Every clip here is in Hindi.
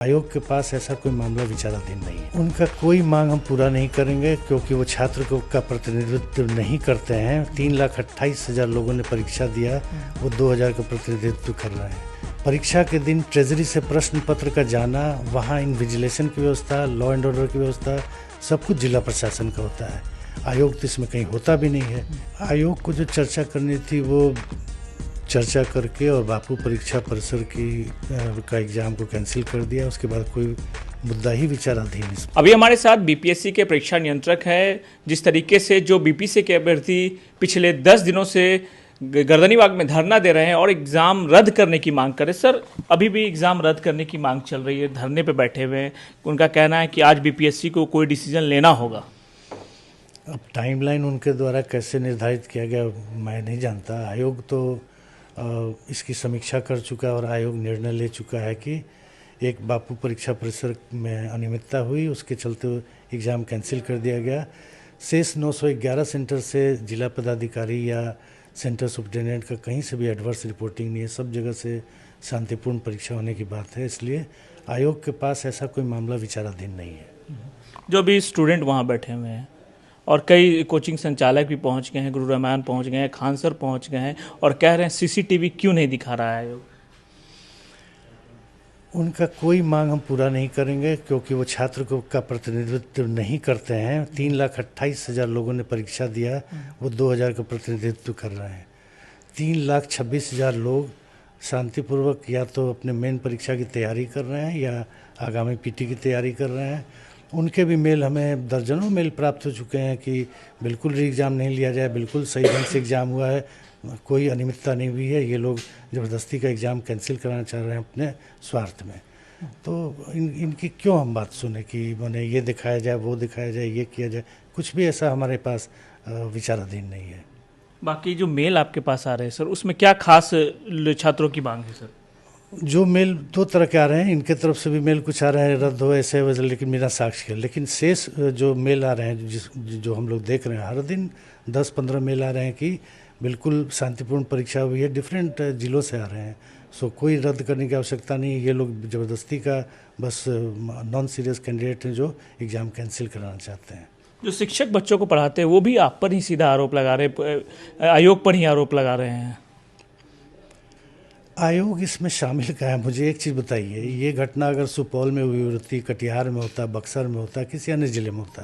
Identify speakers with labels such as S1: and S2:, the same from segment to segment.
S1: आयोग के पास ऐसा कोई मामला विचाराधीन नहीं है। उनका कोई मांग हम पूरा नहीं करेंगे क्योंकि वो छात्र का प्रतिनिधित्व नहीं करते हैं। 3,28,000 लोगों ने परीक्षा दिया, वो 2,000 का प्रतिनिधित्व कर रहे हैं। परीक्षा के दिन ट्रेजरी से प्रश्न पत्र का जाना, वहाँ इन्विजिलेशन की व्यवस्था, लॉ एंड ऑर्डर की व्यवस्था, सब कुछ जिला प्रशासन का होता है। आयोग तो इसमें कहीं होता भी नहीं है। आयोग को जो चर्चा करनी थी वो चर्चा करके और बापू परीक्षा परिसर का एग्जाम को कैंसिल कर दिया। उसके बाद कोई मुद्दा ही विचाराधीन है।
S2: अभी हमारे साथ बीपीएससी के परीक्षा नियंत्रक हैं। जिस तरीके से जो बीपीएससी के अभ्यर्थी पिछले 10 दिनों से गर्दनीबाग में धरना दे रहे हैं और एग्ज़ाम रद्द करने की मांग कर रहे हैं। सर, अभी भी एग्ज़ाम रद्द करने की मांग चल रही है, धरने पे बैठे हुए हैं। उनका कहना है कि आज बीपीएससी को कोई डिसीजन लेना होगा।
S1: अब टाइमलाइन उनके द्वारा कैसे निर्धारित किया गया मैं नहीं जानता। आयोग तो इसकी समीक्षा कर चुका है और आयोग निर्णय ले चुका है कि एक बापू परीक्षा परिसर में अनियमितता हुई, उसके चलते एग्ज़ाम कैंसिल कर दिया गया। शेष 911 सेंटर से जिला पदाधिकारी या सेंटर सुप्रिटेंडेंट का कहीं से भी एडवर्स रिपोर्टिंग नहीं है। सब जगह से शांतिपूर्ण परीक्षा होने की बात है, इसलिए आयोग के पास ऐसा कोई मामला विचाराधीन नहीं है।
S2: जो भी स्टूडेंट वहाँ बैठे हुए हैं और कई कोचिंग संचालक भी पहुंच गए हैं, गुरु रामायण पहुंच गए हैं, खान सर पहुंच गए हैं और कह रहे हैं सीसीटीवी क्यों नहीं दिखा रहा है आयोग।
S1: उनका कोई मांग हम पूरा नहीं करेंगे क्योंकि वो छात्र का प्रतिनिधित्व नहीं करते हैं। 3,28,000 लोगों ने परीक्षा दिया, वो 2,000 का प्रतिनिधित्व कर रहे हैं। 3,26,000 लोग शांतिपूर्वक या तो अपने मेन परीक्षा की तैयारी कर रहे हैं या आगामी पीटी की तैयारी कर रहे हैं। उनके भी मेल, हमें दर्जनों मेल प्राप्त हो चुके हैं कि बिल्कुल री एग्ज़ाम नहीं लिया जाए, बिल्कुल सही ढंग से एग्ज़ाम हुआ है, कोई अनियमितता नहीं हुई है। ये लोग ज़बरदस्ती का एग्ज़ाम कैंसिल कराना चाह रहे हैं अपने स्वार्थ में। तो इनकी क्यों हम बात सुने कि माने ये दिखाया जाए, वो दिखाया जाए, ये किया जाए। कुछ भी ऐसा हमारे पास विचाराधीन नहीं है।
S2: बाकी जो मेल आपके पास आ रहे हैं सर, उसमें क्या खास छात्रों की मांग है सर?
S1: जो मेल 2 तरह के आ रहे हैं, इनके तरफ से भी मेल कुछ आ रहे हैं रद्द हो ऐसे वैसे, लेकिन बिना साक्ष्य के। लेकिन शेष जो मेल आ रहे हैं जो हम लोग देख रहे हैं, हर दिन 10-15 मेल आ रहे हैं कि बिल्कुल शांतिपूर्ण परीक्षा हुई है। डिफरेंट जिलों से आ रहे हैं। सो कोई रद्द करने की आवश्यकता नहीं है। ये लोग ज़बरदस्ती का बस नॉन सीरियस कैंडिडेट हैं जो एग्ज़ाम कैंसिल कराना चाहते हैं।
S2: जो शिक्षक बच्चों को पढ़ाते हैं वो भी आप पर ही सीधा आरोप लगा रहे, आयोग पर ही आरोप लगा रहे हैं।
S1: आयोग इसमें शामिल का है? मुझे एक चीज़ बताइए, ये घटना अगर सुपौल में हुई होती, कटिहार में होता, बक्सर में होता, किसी अन्य ज़िले में होता,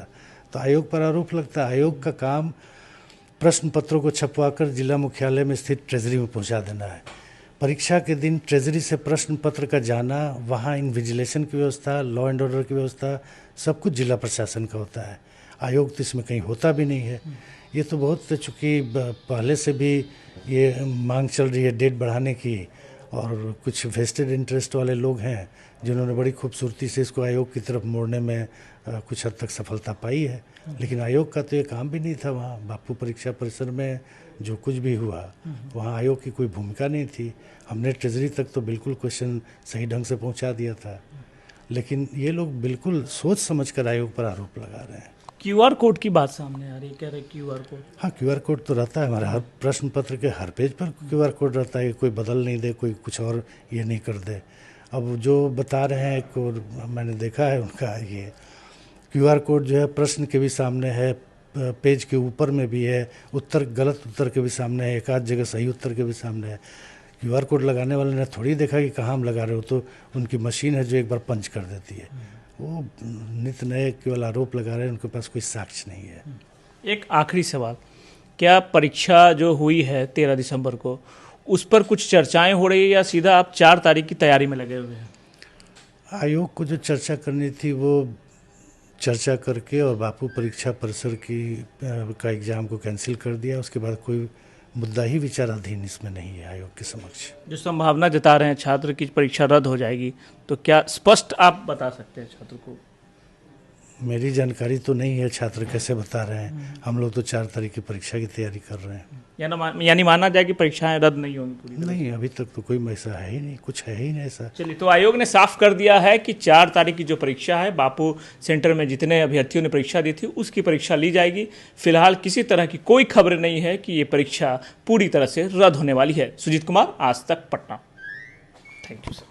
S1: तो आयोग पर आरोप लगता। आयोग का काम प्रश्न पत्रों को छपवाकर जिला मुख्यालय में स्थित ट्रेजरी में पहुंचा देना है। परीक्षा के दिन ट्रेजरी से प्रश्न पत्र का जाना, वहाँ इन्विजिलेशन की व्यवस्था, लॉ एंड ऑर्डर की व्यवस्था, सब कुछ जिला प्रशासन का होता है। आयोग तो इसमें कहीं होता भी नहीं है। ये तो बहुत, चूँकि पहले से भी ये मांग चल रही है डेट बढ़ाने की, और कुछ वेस्टेड इंटरेस्ट वाले लोग हैं जिन्होंने बड़ी खूबसूरती से इसको आयोग की तरफ मोड़ने में कुछ हद तक सफलता पाई है। लेकिन आयोग का तो ये काम भी नहीं था। वहाँ बापू परीक्षा परिसर में जो कुछ भी हुआ, वहाँ आयोग की कोई भूमिका नहीं थी। हमने ट्रेजरी तक तो बिल्कुल क्वेश्चन सही ढंग से पहुँचा दिया था, लेकिन ये लोग बिल्कुल सोच समझ कर आयोग पर आरोप लगा रहे हैं।
S2: क्यूआर कोड की बात सामने आ रही है, कह रहे क्यूआर कोड।
S1: हाँ, क्यूआर कोड तो रहता है हमारे हर प्रश्न पत्र के हर पेज पर क्यूआर कोड रहता है। कोई बदल नहीं दे, कोई कुछ और ये नहीं कर दे। अब जो बता रहे हैं को मैंने देखा है, उनका ये क्यूआर कोड जो है प्रश्न के भी सामने है, पेज के ऊपर में भी है, उत्तर गलत उत्तर के भी सामने है, एक आध जगह सही उत्तर के भी सामने है। क्यूआर कोड लगाने वाले ने थोड़ी देखा कि कहाँ हम लगा रहे हो, तो उनकी मशीन है जो एक बार पंच कर देती है। वो नित्य नए केवल आरोप लगा रहे हैं, उनके पास कोई साक्ष्य नहीं है।
S2: एक आखिरी सवाल, क्या परीक्षा जो हुई है 13 दिसंबर को, उस पर कुछ चर्चाएं हो रही है या सीधा आप 4 तारीख की तैयारी में लगे हुए हैं?
S1: आयोग को जो चर्चा करनी थी वो चर्चा करके और बापू परीक्षा परिसर का एग्ज़ाम को कैंसिल कर दिया। उसके बाद कोई मुद्दा ही विचाराधीन इसमें नहीं है आयोग के समक्ष।
S2: जो संभावना जता रहे हैं छात्र की परीक्षा रद्द हो जाएगी, तो क्या स्पष्ट आप बता सकते हैं छात्र को?
S1: मेरी जानकारी तो नहीं है छात्र कैसे बता रहे हैं। हम लोग तो 4 तारीख की परीक्षा की तैयारी कर रहे हैं।
S2: यानी माना जाए कि परीक्षाएं रद्द नहीं होंगी पूरी तरह?
S1: नहीं, अभी तक तो कोई ऐसा है ही नहीं, कुछ है ही नहीं ऐसा।
S2: चलिए, तो आयोग ने साफ कर दिया है कि 4 तारीख की जो परीक्षा है, बापू सेंटर में जितने अभ्यर्थियों ने परीक्षा दी थी उसकी परीक्षा ली जाएगी। फिलहाल किसी तरह की कोई खबर नहीं है कि ये परीक्षा पूरी तरह से रद्द होने वाली है। सुजीत कुमार, आज तक, पटना। Thank you sir.